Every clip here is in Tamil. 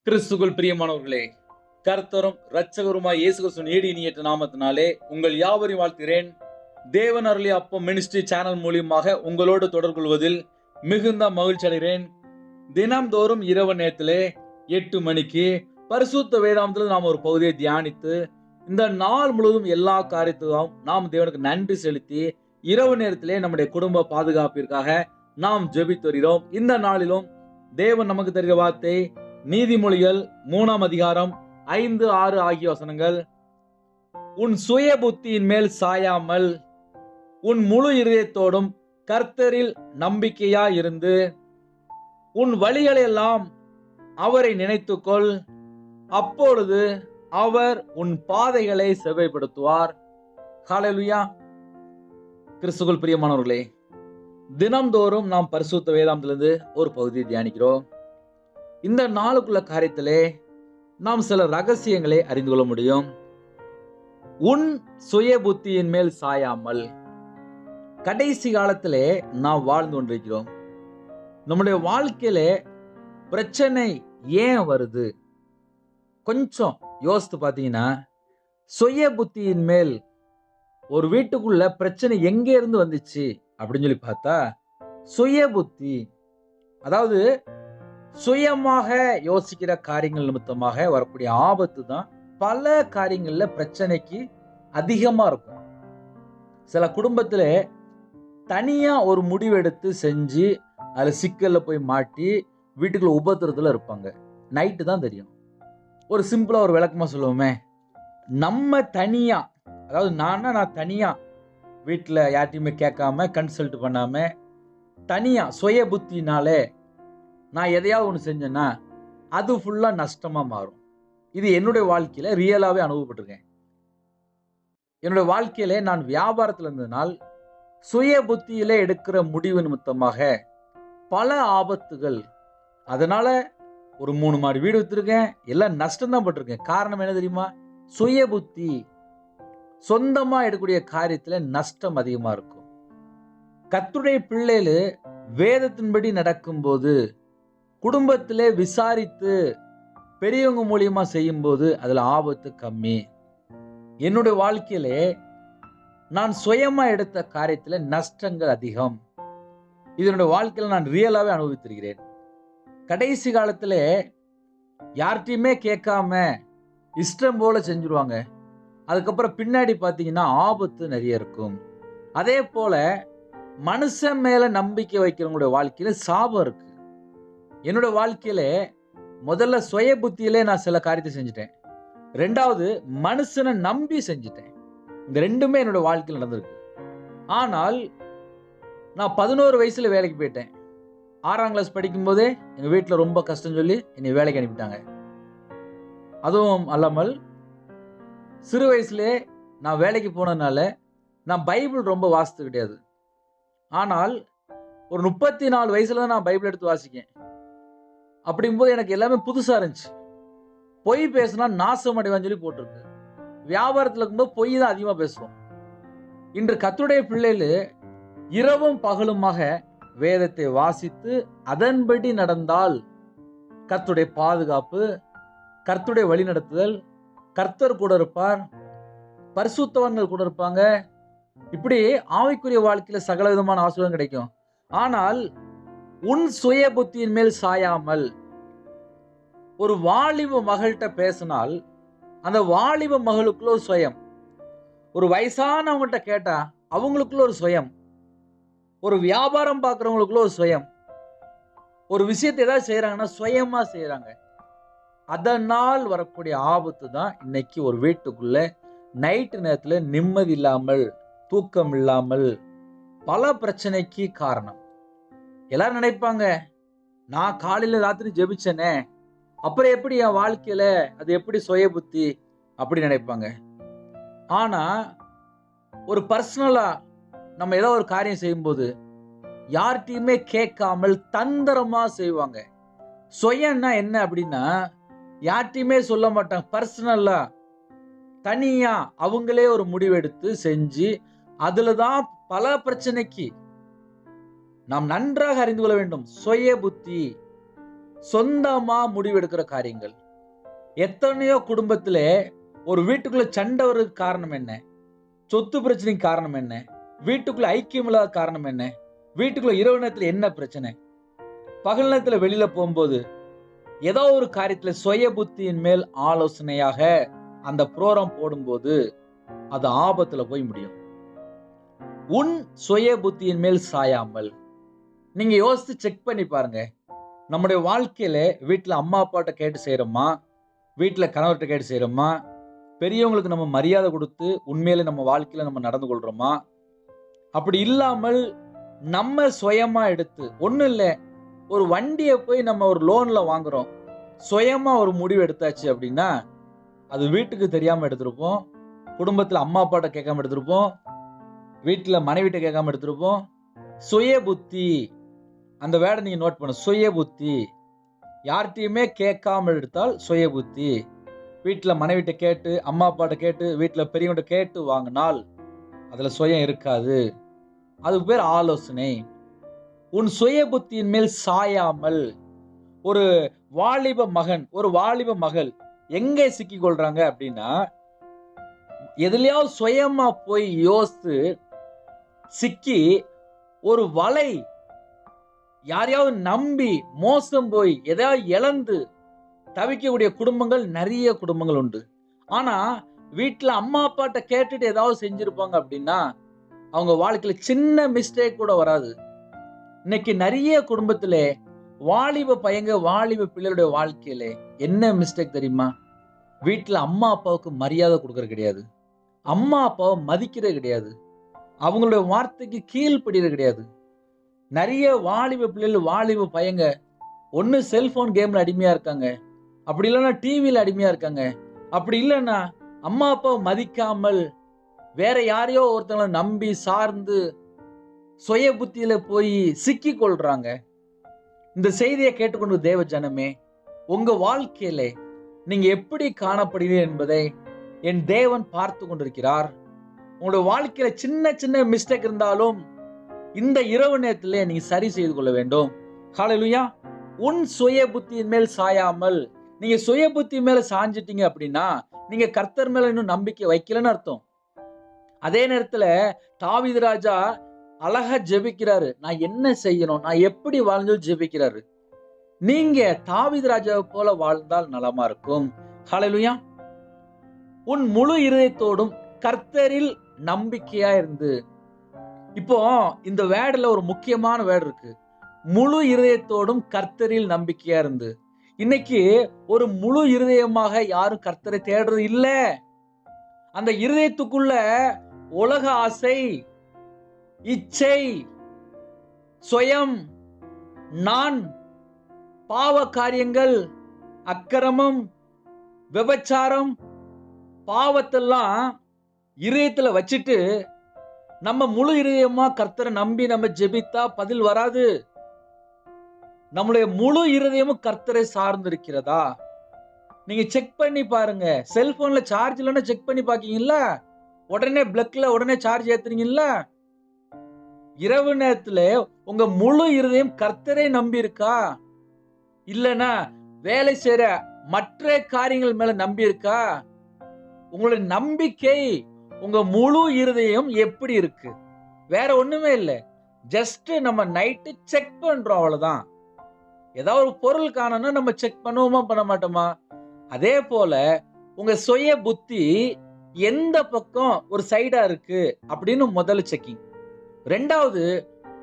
கிறிஸ்துக்குள் பிரியமானவர்களே, கர்த்தரும் இரட்சகருமாய் இயேசு கிறிஸ்துவின் ஈடு இனியற்ற நாமத்தினாலே உங்கள் யாவரையும் வாழ்த்துகிறேன். தேவன் அருளிய அப்பம் மினிஸ்ட்ரி சேனல் மூலியமாக உங்களோடு தொடர்பு கொள்வதில் மிகுந்த மகிழ்ச்சி அடைகிறேன். தினம்தோறும் இரவு நேரத்திலே 8 மணிக்கு பரிசுத்த வேதாந்தத்தில் நாம் ஒரு பகுதியை தியானித்து இந்த நாள் முழுவதும் எல்லா காரியத்துக்கும் நாம் தேவனுக்கு நன்றி செலுத்தி இரவு நேரத்திலே நம்முடைய குடும்ப பாதுகாப்பிற்காக நாம் ஜெபித்து வருகிறோம். இந்த நாளிலும் தேவன் நமக்கு தருகிற வார்த்தை நீதிமொழிகள் 3ஆம் அதிகாரம் 5, 6 ஆகிய வசனங்கள். உன் சுய புத்தியின் மேல் சாயாமல் உன் முழு இருதயத்தோடும் கர்த்தரில் நம்பிக்கையா இருந்து உன் வழிகளெல்லாம் அவரை நினைத்துக்கொள், அப்பொழுது அவர் உன் பாதைகளை செவ்வைப்படுத்துவார். ஹல்லேலூயா. கிறிஸ்துவுக்குள் பிரியமானவர்களே, தினம்தோறும் நாம் பரிசுத்த வேதாந்தத்திலிருந்து ஒரு பகுதியை தியானிக்கிறோம். இந்த நாளுக்குள்ள காரியத்திலே நாம் சில ரகசியங்களை அறிந்து கொள்ள முடியும். உன் சுய புத்தியின் மேல் சாயாமல். கடைசி காலத்திலே நாம் வாழ்ந்து கொண்டிருக்கிறோம். நம்முடைய வாழ்க்கையிலே பிரச்சனை ஏன் வருது? கொஞ்சம் யோசித்து பார்த்தீங்கன்னா, சுய புத்தியின் மேல் ஒரு வீட்டுக்குள்ள பிரச்சனை எங்கே இருந்து வந்துச்சு அப்படின்னு சொல்லி பார்த்தா, சுய புத்தி, அதாவது சுயமாக யோசிக்கிற காரியங்கள் நிமித்தமாக வரக்கூடிய ஆபத்து தான் பல காரியங்கள்ல பிரச்சனைக்கு அதிகமா இருக்கும். சில குடும்பத்துல தனியா ஒரு முடிவெடுத்து செஞ்சு அதுல சிக்கல்ல போய் மாட்டி வீட்டுக்குள்ள உபத்திரத்துல இருப்பாங்க. நைட்டு தான் தெரியும். ஒரு சிம்பிளா ஒரு விளக்கமா சொல்லுவோமே, நம்ம தனியா, அதாவது நான் தனியா வீட்டுல யார்ட்டையுமே கேட்காம கன்சல்ட் பண்ணாம தனியா சுய புத்தினாலே நான் எதையாவது ஒன்று செஞ்சேன்னா அது ஃபுல்லா நஷ்டமா மாறும். இது என்னுடைய வாழ்க்கையில ரியலாவே அனுபவப்பட்டிருக்கேன். என்னுடைய வாழ்க்கையில நான் வியாபாரத்தில் இருந்ததுனால் சுய புத்தியிலே எடுக்கிற முடிவு நிமித்தமாக பல ஆபத்துகள். அதனால ஒரு 3 மாடி வீடு வித்திருக்கேன், எல்லாம் நஷ்டம் தான் பட்டிருக்கேன். காரணம் என்ன தெரியுமா? சுய புத்தி. சொந்தமா எடுக்கக்கூடிய காரியத்துல நஷ்டம் அதிகமா இருக்கும். கர்த்தருடைய பிள்ளைகள் வேதத்தின்படி நடக்கும்போது, குடும்பத்திலே விசாரித்து பெரியவங்க மூலியமா செய்யும் போது அதுல ஆபத்து கம்மி. என்னுடைய வாழ்க்கையிலே நான் சுயமா எடுத்த காரியத்துல நஷ்டங்கள் அதிகம். இதனுடைய வாழ்க்கையில நான் ரியலாவே அனுபவித்திருக்கிறேன். கடைசி காலத்துல யார்கிட்டயுமே கேட்காம இஷ்டம் போல செஞ்சுருவாங்க. அதுக்கப்புறம் பின்னாடி பாத்தீங்கன்னா ஆபத்து நிறைய இருக்கும். அதே போல மனுஷன் மேல நம்பிக்கை வைக்கிறவங்களுடைய வாழ்க்கையில சாபம் இருக்கு. என்னோட வாழ்க்கையில முதல்ல சுய புத்தியிலே நான் சில காரியத்தை செஞ்சுட்டேன். 2வது மனுஷனை நம்பி செஞ்சுட்டேன். இந்த ரெண்டுமே என்னோட வாழ்க்கையில் நடந்திருக்கு. ஆனால் நான் 11 வயசுல வேலைக்கு போயிட்டேன். 6ஆம் கிளாஸ் படிக்கும் போதே எங்க வீட்டுல ரொம்ப கஷ்டம் சொல்லி என்னை வேலைக்கு அனுப்பிட்டாங்க. அதுவும் அல்லாமல் சிறு வயசுலே நான் வேலைக்கு போனதுனால நான் பைபிள் ரொம்ப வாசித்து கிடையாது. ஆனால் ஒரு 34 வயசுல தான் நான் பைபிள் எடுத்து வாசிக்கேன். அப்படிங்கும்போது எனக்கு எல்லாமே புதுசா இருந்துச்சு. பொய் பேசினா நாசம் அடைவான்னு சொல்லி போட்டிருக்கு. வியாபாரத்தில் இருக்கும்போது பொய் தான் அதிகமா பேசுவோம். இன்று கர்த்தருடைய பிள்ளைகள் இரவும் பகலுமாக வேதத்தை வாசித்து அதன்படி நடந்தால் கர்த்தருடைய பாதுகாப்பு, கர்த்தருடைய வழிநடத்துதல், கர்த்தர் கூட இருப்பார், பரிசுத்தவான்கள் கூட இருப்பாங்க. இப்படி ஆவிக்குரிய வாழ்க்கையில சகல விதமான ஆசீர்வாதம் கிடைக்கும். ஆனால் உன் சுய புத்தியின் மேல் சாயாமல். ஒரு வாலிப மகள்கிட்ட பேசினால் அந்த வாலிப மகளுக்குள்ள ஒரு சுயம், ஒரு வயசானவங்கள்ட்ட கேட்டா அவங்களுக்குள்ள ஒரு சுயம், ஒரு வியாபாரம் பார்க்கறவங்களுக்குள்ள ஒரு சுயம், ஒரு விஷயத்தை ஏதாவது செய்யறாங்கன்னா சுயமா செய்யறாங்க. அதனால் வரக்கூடிய ஆபத்து தான் இன்னைக்கு ஒரு வீட்டுக்குள்ள நைட்டு நேரத்துல நிம்மதி இல்லாமல், தூக்கம் இல்லாமல் பல பிரச்சனைக்கு காரணம். எல்லாரும் நினைப்பாங்க, நான் காலையில ராத்திரி ஜெபிச்சேனே, அப்புறம் எப்படி என் வாழ்க்கையில அது எப்படி சுய புத்தி அப்படி நினைப்பாங்க. ஆனா ஒரு பர்சனலா நம்ம ஏதோ ஒரு காரியம் செய்யும்போது யார்கிட்டயுமே கேட்காமல் தந்திரமா செய்வாங்க. சுயம்னா என்ன அப்படின்னா, யார்கிட்டயுமே சொல்ல மாட்டாங்க. பர்சனலா தனியா அவங்களே ஒரு முடிவெடுத்து செஞ்சு அதுலதான் பல பிரச்சனைக்கு நாம் நன்றாக அறிந்து கொள்ள வேண்டும். சுய புத்தி. சொந்தமா முடிவெடுக்கிற காரியங்கள். எத்தனையோ குடும்பத்துல ஒரு வீட்டுக்குள்ள சண்டை வர்றதுக்கு காரணம் என்ன? சொத்து பிரச்சனைக்கு காரணம் என்ன? வீட்டுக்குள்ள ஐக்கியம் இல்லாத காரணம் என்ன? வீட்டுக்குள்ள இரவு நேரத்துல என்ன பிரச்சனை? பகல் நேரத்துல வெளியில போகும்போது ஏதோ ஒரு காரியத்துல சுய புத்தியின் மேல் ஆலோசனையாக அந்த ப்ரோக்ராம் போடும்போது அது ஆபத்துல போய் முடியும். உன் சுய புத்தியின் மேல் சாயாமல். நீங்க யோசித்து செக் பண்ணி பாருங்க. நம்முடைய வாழ்க்கையில வீட்டுல அம்மா அப்பாட்ட கேட்டு செய்யறோமா? வீட்டுல கணவர்கிட்ட கேட்டு செய்யறோமா? பெரியவங்களுக்கு நம்ம மரியாதை கொடுத்து உண்மையில நம்ம வாழ்க்கையில நம்ம நடந்து கொள்றோமா? அப்படி இல்லாமல் நம்ம சுயமா எடுத்து, ஒண்ணும் இல்ல, ஒரு வண்டியை போய் நம்ம ஒரு லோன்ல வாங்குறோம், சுயமா ஒரு முடிவு எடுத்தாச்சு அப்படின்னா அது வீட்டுக்கு தெரியாம எடுத்திருப்போம், குடும்பத்துல அம்மா அப்பாட்ட கேட்காம எடுத்திருப்போம், வீட்டுல மனைவிட்ட கேட்காம எடுத்திருப்போம். சுய புத்தி, அந்த வேர்டை நீங்க நோட் பண்ணு. சுய புத்தி. யார்கிட்டயுமே கேட்காம எடுத்தால் சுய புத்தி. வீட்டுல மனைவிட்ட கேட்டு, அம்மா அப்பாட்ட கேட்டு, வீட்டுல பெரியவங்கிட்ட கேட்டு வாங்கினால் அதுல சுயம் இருக்காது. அதுக்கு பேர் ஆலோசனை. உன் சுய புத்தியின் மேல் சாயாமல். ஒரு வாலிப மகன், ஒரு வாலிப மகள் எங்க சிக்கி கொள்றாங்க அப்படின்னா, எதுலயாவது சுயமா போய் யோசித்து சிக்கி ஒரு வலை, யாரையாவது நம்பி மோசம் போய் எதையாவது இழந்து தவிக்கக்கூடிய குடும்பங்கள் நிறைய குடும்பங்கள் உண்டு. ஆனா வீட்டுல அம்மா அப்பாட்ட கேட்டுட்டு ஏதாவது செஞ்சிருப்பாங்க அப்படின்னா அவங்க வாழ்க்கையில சின்ன மிஸ்டேக் கூட வராது. இன்னைக்கு நிறைய குடும்பத்திலே வாலிப பையங்க, வாலிப பிள்ளைகளுடைய வாழ்க்கையில என்ன மிஸ்டேக் தெரியுமா? வீட்டுல அம்மா அப்பாவுக்கு மரியாதை கொடுக்கறது கிடையாது, அம்மா அப்பாவை மதிக்கிறது கிடையாது, அவங்களுடைய வார்த்தைக்கு கீழ்ப்படிறது கிடையாது. நிறைய வாலிப பிள்ளைகள், வாலிப பையங்க ஒன்னு செல்போன் கேம்ல அடிமையா இருக்காங்க, அப்படி இல்லைன்னா டிவியில அடிமையா இருக்காங்க, அப்படி இல்லைன்னா அம்மா அப்பாவை மதிக்காமல் வேற யாரையோ ஒருத்தங்களை நம்பி சார்ந்து சுய புத்தியில போய் சிக்கி கொள்றாங்க. இந்த செய்தியை கேட்டுக்கொண்டு தேவ ஜனமே, உங்க வாழ்க்கையில நீங்க எப்படி காணப்படுகிறீர்கள் என்பதை என் தேவன் பார்த்து கொண்டிருக்கிறார். உங்களுடைய வாழ்க்கையில சின்ன சின்ன மிஸ்டேக் இருந்தாலும் இந்த இரவு நேரத்திலே நீங்க சரி செய்து கொள்ள வேண்டும். ஹல்லேலூயா. உன் சுய புத்தியின் மேல் சாயாமல். நீங்க சுய புத்தி மேல சாஞ்சிட்டீங்க அப்படின்னா நீங்க கர்த்தர் மேல இன்னும் நம்பிக்கை வைக்கலன்னு அர்த்தம். அதே நேரத்துல தாவீது ராஜா அழகா ஜெபிக்கிறாரு. நான் என்ன செய்யணும், நான் எப்படி வாழ்ந்து ஜெபிக்கிறாரு. நீங்க தாவீது ராஜாவை போல வாழ்ந்தால் நலமா இருக்கும். ஹல்லேலூயா. உன் முழு இருதயத்தோடும் கர்த்தரில் நம்பிக்கையா இருந்து. இப்போ இந்த வேர்டுல ஒரு முக்கியமான வேர்டு இருக்கு. முழு இருதயத்தோடும் கர்த்தரில் நம்பிக்கையா இருந்து. இன்னைக்கு ஒரு முழு இருதயமாக யாரும் கர்த்தரை தேடுறது இல்ல. அந்த இருதயத்துக்குள்ள உலக ஆசை, இச்சை, சுயம், நான், பாவ காரியங்கள், அக்கிரமம், விபச்சாரம், பாவத்தெல்லாம் இருதயத்துல வச்சிட்டு நம்ம முழு இருதயமா கர்த்தரை நம்பி நம்ம ஜெபித்தா பதில் வராது. நம்முடைய முழு இருதயமும் கர்த்தரை சார்ந்து இருக்கிறதா? நீங்க செக் பண்ணி பாருங்க. செல்போன்ல சார்ஜ் இல்லைன்னா செக் பண்ணி பாக்கீங்கல்ல, உடனே பிளக்ல உடனே சார்ஜ் ஏத்துறீங்கல்ல. இரவு நேரத்துல உங்க முழு இருதயம் கர்த்தரை நம்பி இருக்கா? இல்லனா வேலை செய்யற மற்ற காரியங்கள் மேல நம்பி இருக்கா? உங்களுடைய நம்பிக்கை, உங்க முழு இருதயம் எப்படி இருக்கு? வேற ஒண்ணுமே இல்ல. ஜஸ்ட் நம்ம நைட்டு செக் பண்றோம், அவ்வளவுதான். ஏதாவது ஒரு பொருள் காணோம்னா நம்ம செக் பண்ணுவோமா, பண்ண மாட்டோமா? அதே போல உங்க சுய புத்தி எந்த பக்கம் ஒரு சைடா இருக்கு அப்படின்னு முதல்ல செக்கிங். ரெண்டாவது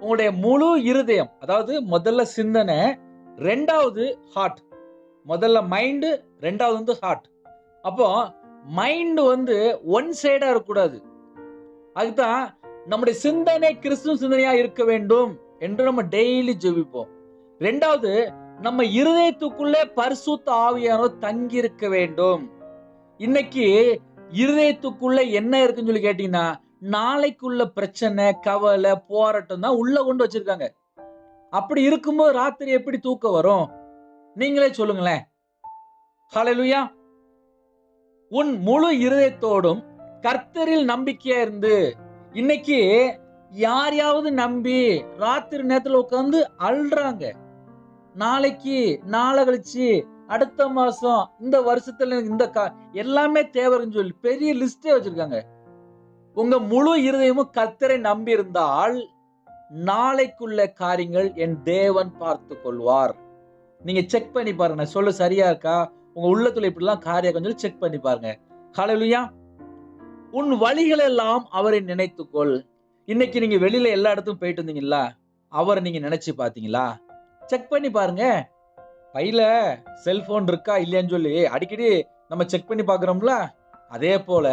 உங்களுடைய முழு இருதயம், அதாவது முதல்ல சிந்தனை, ரெண்டாவது ஹார்ட். முதல்ல மைண்ட், ரெண்டாவது ஹார்ட். அப்போ மைண்ட் ஒன் சைடா இருக்கக்கூடாது. அதுதான் நம்முடைய சிந்தனை கிறிஸ்துவ சிந்தனையா இருக்க வேண்டும் என்று நம்ம டெய்லி ஜெபிப்போம். ரெண்டாவது நம்ம இருதயத்துக்குள்ளே பரிசுத்த ஆவியானவர் தங்கி இருக்க வேண்டும். இன்னைக்கு இருதயத்துக்குள்ள என்ன இருக்குன்னு சொல்லி கேட்டீங்கன்னா நாளைக்குள்ள பிரச்சனை, கவலை, போராட்டம் தான் உள்ள கொண்டு வச்சிருக்காங்க. அப்படி இருக்கும்போது ராத்திரி எப்படி தூக்கம் வரும்? நீங்களே சொல்லுங்களேன். ஹல்லேலூயா. உன் முழு இருதயத்தோடும் கர்த்தரில் நம்பிக்கையா இருந்து. இன்னைக்கு யாரையாவது நம்பி ராத்திரி நேரத்துல உட்கார்ந்து அழுறாங்க. நாளைக்கு, நாளை கழிச்சு, அடுத்த மாசம், இந்த வருஷத்துல இந்த எல்லாமே தேவைன்னு சொல்லி பெரிய லிஸ்டே வச்சிருக்காங்க. உங்க முழு இருதயமும் கர்த்தரை நம்பி இருந்தால் நாளைக்குள்ள காரியங்கள் என் தேவன் பார்த்துக் கொள்வார். நீங்க செக் பண்ணி பாருங்க. நான் சொல்ல சரியா இருக்கா? உங்க உள்ளத்துல இப்படிலாம் காரியம் கொஞ்சம் செக் பண்ணி பாருங்க. ஹல்லேலூயா. உன் வழிகள் எல்லாம் அவரை நினைத்துக்கொள். இன்னைக்கு நீங்க வெளியில எல்லா இடத்துக்கும் போயிட்டு வந்தீங்களா? அவரை நீங்க நினைச்சு பாத்தீங்களா? செக் பண்ணி பாருங்க. பையில செல்போன் இருக்கா இல்லையான்னு சொல்லி அடிக்கடி நம்ம செக் பண்ணி பாக்குறோம்ல. அதே போல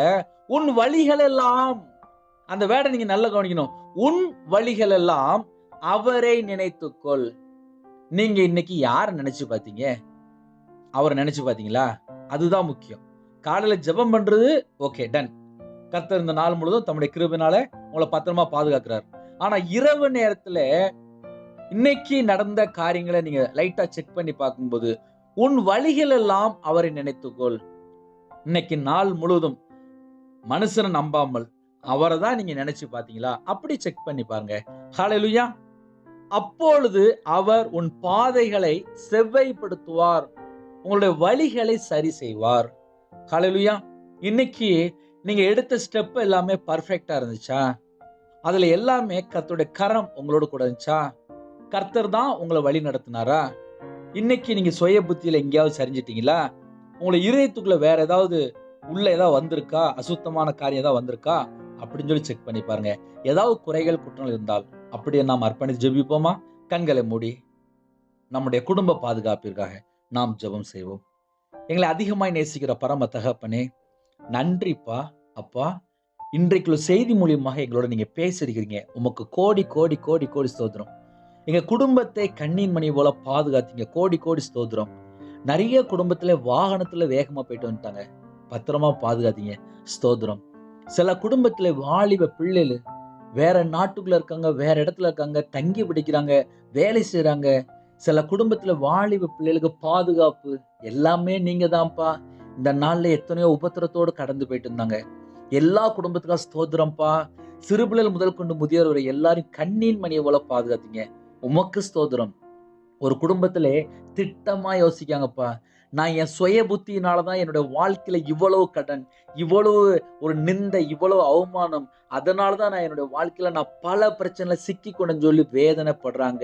உன் வழிகள் எல்லாம், அந்த வேர்டை நீங்க நல்லா கவனிக்கணும். உன் வழிகள் எல்லாம் அவரை நினைத்துக்கொள். நீங்க இன்னைக்கு யாரை நினைச்சு பாத்தீங்க? அவரை நினைச்சு பாத்தீங்களா? அதுதான் முக்கியம். காலையில ஜெபம் பண்றது ஓகே, டன். கர்த்தர் இந்த நாள் முழுதும் தம்முடைய கிருபையினால உங்களை பத்திரமா பாதுகாக்கிறார். ஆனா இரவு நேரத்துல இன்னைக்கு நடந்த காரியங்களை நீங்க லைட்டா செக் பண்ணி பார்க்கும்போது, உன் வழிகள் எல்லாம் அவரை நினைத்துக்கொள். இன்னைக்கு நாள் முழுவதும் மனுஷனை நம்பாமல் அவரை தான் நீங்க நினைச்சு பாத்தீங்களா? அப்படி செக் பண்ணி பாருங்க. ஹல்லேலூயா. அப்பொழுது அவர் உன் பாதைகளை செவ்வைப்படுத்துவார், உங்களுடைய வழிகளை சரி செய்வார். ஹல்லேலூயா. இன்னைக்கு நீங்க எடுத்த ஸ்டெப் எல்லாமே பர்ஃபெக்ட்டா இருந்துச்சா? அதுல எல்லாமே கர்த்தருடைய கரம் உங்களோட கூட இருந்துச்சா? கர்த்தர் தான் உங்களை வழி நடத்தினாரா? இன்னைக்கு நீங்க சுய புத்தியில எங்கேயாவது சரிஞ்சிட்டீங்களா? உங்களை இதயத்துக்குள்ள வேற ஏதாவது உள்ள ஏதாவது வந்திருக்கா? அசுத்தமான காரியம் ஏதாவது வந்திருக்கா? அப்படின்னு சொல்லி செக் பண்ணி பாருங்க. ஏதாவது குறைகள் குற்றங்கள் இருந்தால் அப்படியே நாம் அர்ப்பணித்து ஜெபிப்போமா? கண்களை மூடி நம்முடைய குடும்ப பாதுகாப்பிற்காக நாம் ஜெபம் செய்வோம். எங்களை அதிகமாய் நேசிக்கிற பரம தகப்பனே, நன்றிப்பா. அப்பா, இன்றைக்குள்ள செய்தி மூலியமாக எங்களோட நீங்க பேசிருக்கிறீங்க. உமக்கு கோடி கோடி கோடி கோடி ஸ்தோத்திரம். எங்க குடும்பத்தை கண்ணீர் மணி போல பாதுகாத்தீங்க. கோடி கோடி ஸ்தோத்திரம். நிறைய குடும்பத்துல வாகனத்துல வேகமா போயிட்டு வந்துட்டாங்க. பத்திரமா பாதுகாத்தீங்க. ஸ்தோத்திரம். சில குடும்பத்துல வாலிப பிள்ளைகள் வேற நாட்டுக்குள்ள இருக்காங்க, வேற இடத்துல இருக்காங்க, தங்கி பிடிக்கிறாங்க, வேலை செய்யறாங்க. சில குடும்பத்துல வாலிப பிள்ளைகளுக்கு பாதுகாப்பு எல்லாமே நீங்க தான்ப்பா. இந்த நாள்ல எத்தனையோ உபத்திரத்தோடு கடந்து போயிட்டு இருந்தாங்க. எல்லா குடும்பத்துக்கா ஸ்தோத்திரம்ப்பா. சிறு பிள்ளைகள் முதல் கொண்டு முதியோர் வரை எல்லாரும் கண்ணீர் மணியை போல பாதுகாத்தீங்க. உமக்கு ஸ்தோத்திரம். ஒரு குடும்பத்திலே திட்டமா யோசிக்காங்கப்பா. நான் என் சுய புத்தியினாலதான் என்னோட வாழ்க்கையில இவ்வளவு கடன், இவ்வளவு ஒரு நிந்தை, இவ்வளவு அவமானம், அதனாலதான் நான் என்னோட வாழ்க்கையில நான் பல பிரச்சனைல சிக்கி கொண்டேன்னு சொல்லி வேதனைப்படுறாங்க.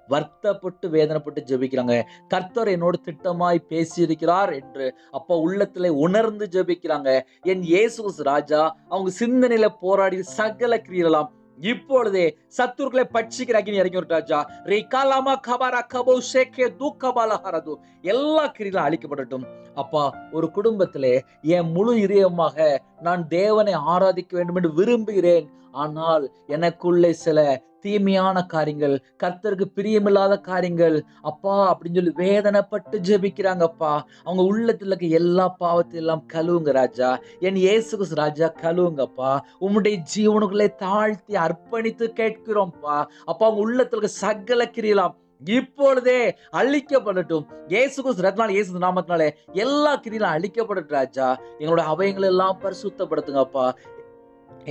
வருத்தப்பட்டு வேதனைப்பட்டு ஜெபிக்கிறாங்க. கர்த்தர் என்னோடு திட்டமாய் பேசியிருக்கிறார் என்று அப்பா உள்ளத்திலே உணர்ந்து ஜெபிக்கிறாங்க. என் இயேசு ராஜா அவங்க சிந்தனையில போராடி சகல கிரியலாம் இப்பொழுதே சத்துருக்களை பட்சிக்கிற அக்கினி இறங்கி ஒரு ராஜா. ரீகாலாமா கபாரா கபோ ஷேகே தூக்கபால ஹரது எல்லா கிரிகளும் அழிக்கப்படட்டும். அப்பா, ஒரு குடும்பத்திலே என் முழு இதயமாக நான் தேவனை ஆராதிக்க வேண்டும் என்று விரும்புகிறேன். ஆனால் எனக்குள்ளே சில தீமையான காரியங்கள், கர்த்தருக்கு பிரியமில்லாத காரியங்கள் அப்பா அப்படின்னு சொல்லி வேதனைப்பட்டு ஜெபிக்கிறாங்கப்பா. அவங்க உள்ளத்துல இருக்க எல்லா பாவத்தையும் எல்லாம் கழுவுங்க ராஜா. என் இயேசு ராஜா கழுவுங்கப்பா. உம்முடைய ஜீவனுக்குள்ளே தாழ்த்தி அர்ப்பணித்து கேட்கிறோம்ப்பா. அப்பா, அவங்க உள்ளத்துல இருக்க சகல கிரியலாம் இப்பொழுதே அழிக்கப்படட்டும். இயேசு ரத்னால இயேசு நாமத்தினாலே எல்லா கிரியிலும் அழிக்கப்படட்டும் ராஜா. எங்களோட அவயங்களை எல்லாம் பரிசுத்தப்படுத்துங்கப்பா.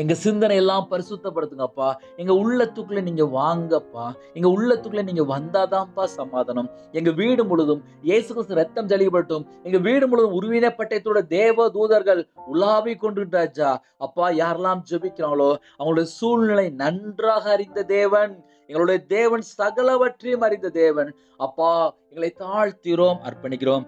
எங்க சிந்தனை எல்லாம் பரிசுத்தப்படுத்துங்கப்பா. எங்க உள்ளத்துக்குள்ள நீங்க வாங்கப்பா. எங்க உள்ளத்துக்குள்ள நீங்க வந்தாதான்ப்பா சமாதானம். எங்க வீடு முழுதும் இயேசு கிறிஸ்து ரத்தம் ஜலிக்கப்படட்டும். எங்க வீடு முழுதும் உருவின பட்டயத்தோட தேவ தூதர்கள் உலாவி கொண்டு ராஜா. அப்பா, யாரெல்லாம் ஜெபிக்கிறாங்களோ அவங்களுடைய சூழ்நிலை நன்றாக அறிந்த தேவன், எங்களுடைய தேவன் சகலவற்றையும் அறிந்த தேவன். அப்பா, எங்களை தாழ்த்திரோம், அர்ப்பணிக்கிறோம்.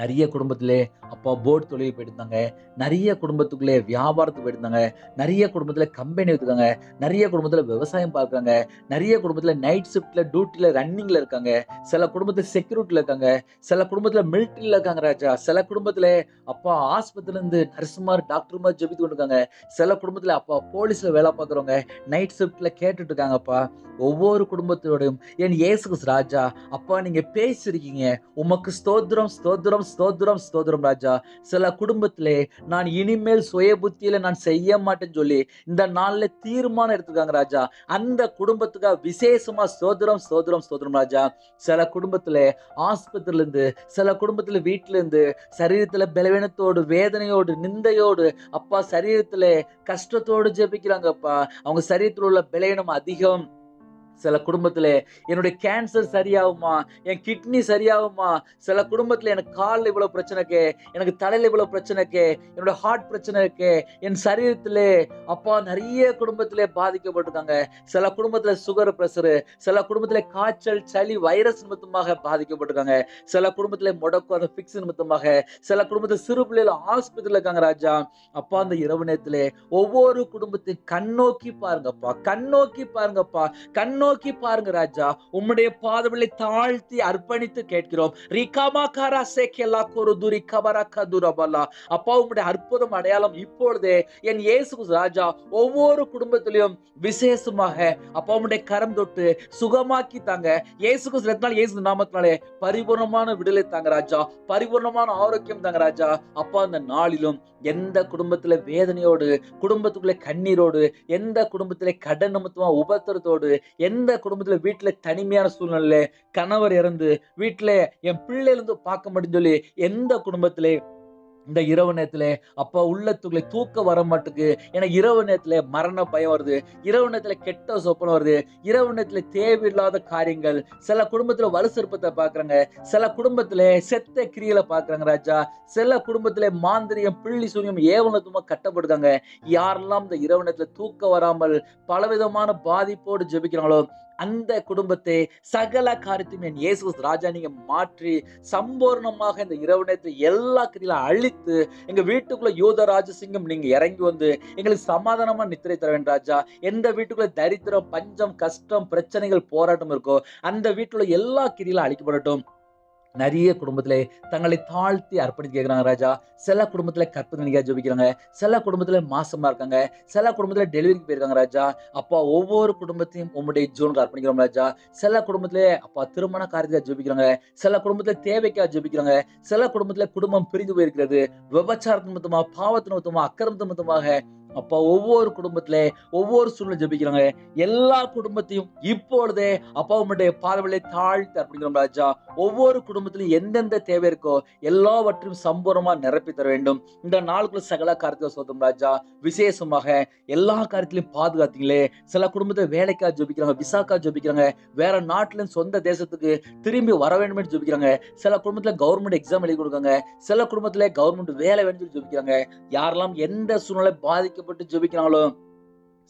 நிறைய குடும்பத்திலே அப்பா போர்டு தொழில் போயிட்டு இருந்தாங்க. நிறைய குடும்பத்துக்குள்ளே வியாபாரத்துக்கு போயிட்டு இருந்தாங்க. நிறைய குடும்பத்துல கம்பெனி வச்சுருக்காங்க. நிறைய குடும்பத்துல விவசாயம் பார்க்குறாங்க. நிறைய குடும்பத்துல நைட் ஷிப்ட்ல டியூட்டில ரன்னிங்ல இருக்காங்க. சில குடும்பத்துல செக்யூரிட்டில இருக்காங்க. சில குடும்பத்துல மிலிட்டரியில இருக்காங்க ராஜா. சில குடும்பத்துல அப்பா ஆஸ்பத்திரில இருந்து நர்சுமார் டாக்டர்மார் ஜெபித்து கொண்டு இருக்காங்க. சில குடும்பத்துல அப்பா போலீஸ்ல வேலை பார்க்குறவங்க நைட் ஷிப்ட்ல கேட்டுட்டு இருக்காங்கப்பா. ஒவ்வொரு குடும்பத்தோடையும் என் இயேசு ராஜா அப்பா நீங்க பேசிருக்கீங்க. உமக்கு ஸ்தோத்திரம் ஸ்தோத்திரம் ஸ்தோத்திரம் ஸ்தோத்திரம் ராஜா. சில குடும்பத்திலே நான் இனிமேல் சுய புத்தியில நான் செய்ய மாட்டேன்னு சொல்லி இந்த நாள்ல தீர்மானம் எடுத்துக்காங்க ராஜா. அந்த குடும்பத்துக்காக விசேஷமா ஸ்தோத்திரம் ஸ்தோத்திரம் ஸ்தோத்திரம் ராஜா. சில குடும்பத்துல ஆஸ்பத்திரில இருந்து, சில குடும்பத்துல வீட்டுல இருந்து சரீரத்துல பலவீனத்தோடு, வேதனையோடு, நிந்தையோடு அப்பா சரீரத்துல கஷ்டத்தோடு ஜெபிக்கிறாங்கப்பா. அவங்க சரீரத்தில் உள்ள பலவீனம் அதிகம். சில குடும்பத்துல என்னுடைய கேன்சர் சரியாகுமா, என் கிட்னி சரியாகுமா, சில குடும்பத்துல எனக்கு காலில் இவ்வளவு பிரச்சனை இருக்கு, எனக்கு தலையில இவ்வளவு பிரச்சனை இருக்கு, என்னோட ஹார்ட் பிரச்சனை இருக்கு, என் சரீரத்திலே அப்பா நிறைய குடும்பத்திலே பாதிக்கப்பட்டிருக்காங்க. சில குடும்பத்துல சுகர் பிரஷரு, சில குடும்பத்திலே காய்ச்சல் சளி வைரஸ் நிமித்தமாக பாதிக்கப்பட்டிருக்காங்க. சில குடும்பத்திலே முடக்கு பிக்ஸ் நிமித்தமாக, சில குடும்பத்துல சிறு பிள்ளைகள் ஆஸ்பத்திரியில இருக்காங்க ராஜா. அப்பா அந்த இரவு நேரத்திலே ஒவ்வொரு குடும்பத்தையும் கண்ணோக்கி பாருங்கப்பா, கண்ணோக்கி பாருங்கப்பா, கண்ணோக்கி பாருங்க ராஜா. உம்முடைய பாதங்களை தாழ்த்தி அர்ப்பணித்து கேட்கிறோம். ரிகாமாகாரா சேக்கெல்லா கொருதுரி கபரா கதுரபலா. அப்பா உம்முடைய அற்புதம் அடையாளம் இப்பொழுதே என் இயேசு ராஜா ஒவ்வொரு குடும்பத்திலும் விசேஷமாக அப்பா உம்முடைய கரம் தொட்டு சுகமாக்கி தாங்க. இயேசு கிறிஸ்துவின் இயேசு நாமத்தினாலே பரிபூர்ணமான விடுதலை தாங்க ராஜா, பரிபூர்ணமான ஆரோக்கியம் தாங்க ராஜா. அப்பா அந்த நாளிலும் எந்த குடும்பத்துல வேதனையோடு, குடும்பத்துக்குள்ள கண்ணீரோடு, எந்த குடும்பத்திலே கடன் நிமித்தமா உபத்திரத்தோடு, எந்த குடும்பத்துல வீட்டுல தனிமையான சூழ்நிலை, கணவர் இறந்து வீட்டுல என் பிள்ளைல இருந்து பார்க்க முடியும் சொல்லி எந்த குடும்பத்திலே இந்த இரவு நேரத்துல அப்பா உள்ளத்துக்குள்ள தூக்க வர மாட்டுக்கு, ஏன்னா இரவு நேரத்துல மரண பயம் வருது, இரவு நேரத்துல கெட்ட சொப்பனம் வருது, இரவு நேரத்துல தேவையில்லாத காரியங்கள், சில குடும்பத்துல வலுசற்பத்தை பாக்குறாங்க, சில குடும்பத்துல செத்த கிரியில பாக்குறாங்க ராஜா, சில குடும்பத்துல மாந்திரியம் பிள்ளி சூரியம் ஏவனத்துமா கட்டப்படுறாங்க. யாரெல்லாம் இந்த இரவு நேரத்துல தூக்க வராமல் பலவிதமான பாதிப்போடு ஜெபிக்கிறாங்களோ அந்த குடும்பத்தை சகல காரியத்தையும் என் இயேசு ராஜா நீங்க மாற்றி சம்பூர்ணமாக இந்த இரவு நேரத்தில் எல்லா கிரியிலும் அழித்து எங்க வீட்டுக்குள்ள யூத ராஜசிங்கம் நீங்க இறங்கி வந்து எங்களுக்கு சமாதானமா நித்திரை தர வேண்டும் ராஜா. எந்த வீட்டுக்குள்ள தரித்திரம் பஞ்சம் கஷ்டம் பிரச்சனைகள் போராட்டம் இருக்கோ அந்த வீட்டுல எல்லா கிரியிலும் அழிக்கப்படட்டும். நிறைய குடும்பத்திலே தங்களை தாழ்த்தி அர்ப்பணித்து கேட்கிறாங்க ராஜா. சில குடும்பத்துல கற்பனையா ஜெபிக்கிறாங்க, சில குடும்பத்துல மாசமா இருக்காங்க, சில குடும்பத்துல டெலிவரிக்கு போயிருக்காங்க ராஜா. அப்பா ஒவ்வொரு குடும்பத்தையும் உம்முடைய ஜோனுக்கு அர்ப்பணிக்கிறோம் ராஜா. சில குடும்பத்திலே அப்பா திருமண காரியத்தை ஜெபிக்கிறாங்க, சில குடும்பத்துல தேவைக்காக ஜெபிக்கிறாங்க, சில குடும்பத்துல குடும்பம் பிரிந்து போயிருக்கிறது, விபச்சாரத்து நிமித்தமா, பாவத்து நிமித்தமா, அக்கிரமத்து நிமித்தமாக அப்பா ஒவ்வொரு குடும்பத்திலே ஒவ்வொரு சூழ்நிலை ஜெபிக்கிறாங்க. எல்லா குடும்பத்தையும் இப்பொழுதே அப்பா உம்முடைய பாதங்களை தாழ்த்தி அர்ப்பணிக்கிறோம் ராஜா. ஒவ்வொரு குடும்பத்திலும் எந்தெந்த தேவை இருக்கோ எல்லாவற்றையும் சம்பூர்ணமா நிரப்பி தர வேண்டும். இந்த நாளுக்குள்ள சகல காரியத்தை சோதம் ராஜா. விசேஷமாக எல்லா காரியத்திலையும் பாதுகாத்தீங்களே. சில குடும்பத்தை வேலைக்காக ஜெபிக்கிறாங்க, விசாக்கா ஜெபிக்கிறாங்க, வேற நாட்டுல சொந்த தேசத்துக்கு திரும்பி வர வேண்டும் என்று ஜெபிக்கிறாங்க. சில குடும்பத்துல கவர்மெண்ட் எக்ஸாம் எழுதி கொடுக்காங்க, சில குடும்பத்துல கவர்மெண்ட் வேலை வேண்டும் ஜெபிக்கிறாங்க. யாரெல்லாம் எந்த சூழ்நிலை பாதிக்கப்பட்டு ஜெபிக்கிறாங்களோ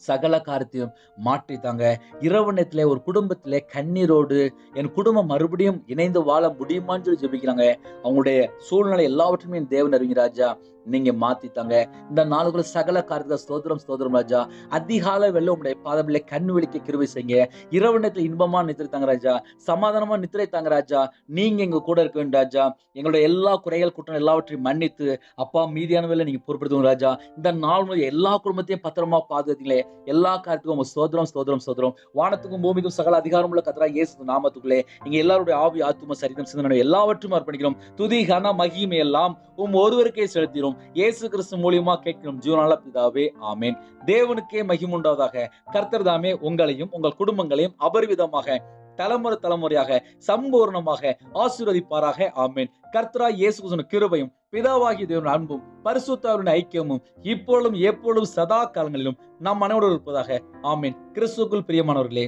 சகல காரியத்தையும் மாற்றித்தாங்க. இரவு நேரத்திலே ஒரு குடும்பத்திலே கண்ணீரோடு என் குடும்பம் மறுபடியும் இணைந்து வாழ முடியுமான்னு சொல்லி ஜெபிக்கிறாங்க. அவங்களுடைய சூழ்நிலை எல்லாவற்றுமே என் தேவன் அறிவிங்க ராஜா. நீங்க மாத்தித்தாங்க. இந்த நாளுக்குள்ள சகல காரியத்தை ஸ்தோத்திரம் ஸ்தோத்திரம் ராஜா. அதிகாலை வெள்ள உடைய பாதமில்லை கண் விழிக்க கிருபை செய்யுங்க. இரவு நேரத்துல இன்பமா நித்திரை தாங்க ராஜா, சமாதானமா நித்திரை தாங்க ராஜா. நீங்க எங்க கூட இருக்க வேண்டும் ராஜா. எங்களுடைய எல்லா குறைகள் குற்றம் எல்லாவற்றையும் மன்னித்து அப்பா மீதியான வேலை நீங்க பொறுப்படுத்துங்க ராஜா. இந்த நாள் எல்லா குடும்பத்தையும் பத்திரமா பாதுகாத்தீங்களே. எல்லா காரியத்துக்கும் ஸ்தோத்திரம் ஸ்தோத்திரம் ஸ்தோத்திரம். வானத்துக்கும் பூமிக்கும் சகல அதிகாரம் உள்ள கர்த்தராகிய இயேசு நாமத்துக்குள்ளே நீங்க எல்லாருடைய ஆவி ஆத்தும சரீரம் சிந்தனை எல்லாவற்றையும் அர்ப்பணிக்கிறோம். துதி கன மகிமை எல்லாம் ஒருவருக்கே செலுத்திடும். இயேசு கிறிஸ்து மூலியமா கேட்கிறோம் ஜீவனால பிதாவே, ஆமேன். தேவனுக்கே மகிமை உண்டாவதாக. கர்த்தர் தாமே உங்களையும் உங்கள் குடும்பங்களையும் அபரிவிதமாக தலைமுறை தலைமுறையாக சம்பூர்ணமாக ஆசீர்வதிப்பாராக, ஆமேன். கர்த்தராகிய இயேசு கிறிஸ்துவின் கிருபையும் பிதாவாகிய தேவனுடைய அன்பும் பரிசுத்தருடைய ஐக்கியமும் இப்பொழுதும் எப்பொழுதும் சதா காலங்களிலும் நாம் அனைவரோடு இருப்பதாக, ஆமேன். கிறிஸ்துவுக்குள் பிரியமானவர்களே,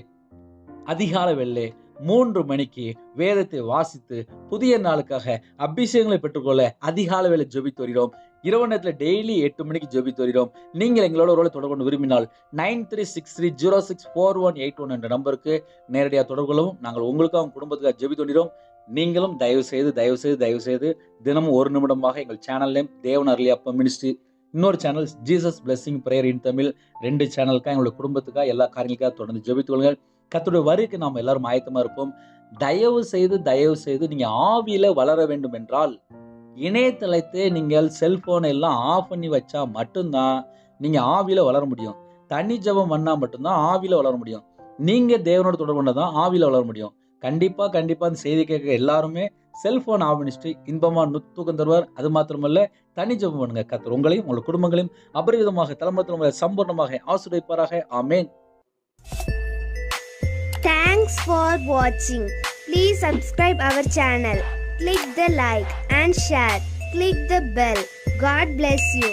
அதிகாலை வெள்ளே 3 மணிக்கு வேதத்தை வாசித்து புதிய நாளுக்காக அபிஷேகங்களை பெற்றுக்கொள்ள அதிகாலை வேளை ஜெபித்து வருகிறோம். இரவு நேரத்தில் டெய்லி 8 மணிக்கு ஜெபித்து வருகிறோம். நீங்கள் எங்களோட ஒரு தொடர்பு கொண்டு விரும்பினால் 9363064181 என்ற நம்பருக்கு நேரடியாக தொடர்பு கொள்ளவும். நாங்கள் உங்களுக்காக உங்க குடும்பத்துக்காக ஜெபித்து வருகிறோம். நீங்களும் தயவு செய்து தினமும் 1 நிமிடமாக எங்கள் சேனல் நேம் தேவன் அருளியா அப்பம் மினிஸ்ட்ரி, இன்னொரு சேனல் ஜீசஸ் பிளெஸிங் பிரேயர் இன் தமிழ், 2 சேனலுக்காக எங்களுடைய குடும்பத்துக்காக எல்லா காரியங்களுக்காக தொடர்ந்து ஜெபித்து கொள்ளுங்கள். கர்த்தருடைய வருகைக்கு நாம் எல்லாரும் ஆயத்தமா இருப்போம். தயவு செய்து நீங்க ஆவியில வளர வேண்டும் என்றால் இணையதளத்தை நீங்கள் செல்போனை எல்லாம் ஆஃப் பண்ணி வச்சா மட்டும்தான் நீங்க ஆவியில வளர முடியும். தனி ஜெபம் பண்ணா மட்டும்தான் ஆவியில வளர முடியும். நீங்க தேவனோட தொடர்பு கொண்டதான் ஆவியில வளர முடியும். கண்டிப்பா அந்த செய்தி கேட்க எல்லாருமே செல்போன் ஆஃப் பண்ணிட்டு இன்பமா தூக்கம் தருவார். அது மாத்திரமல்ல, தனி ஜெபம் பண்ணுங்க. கர்த்தர் உங்களையும் உங்கள் குடும்பங்களையும் அபரிவிதமாக தலைமுறை சம்பூர்ணமாக ஆசீர்வதிப்பாராக, ஆமென். Thanks for watching. Please subscribe our channel. Click the like and share. Click the bell. God bless you.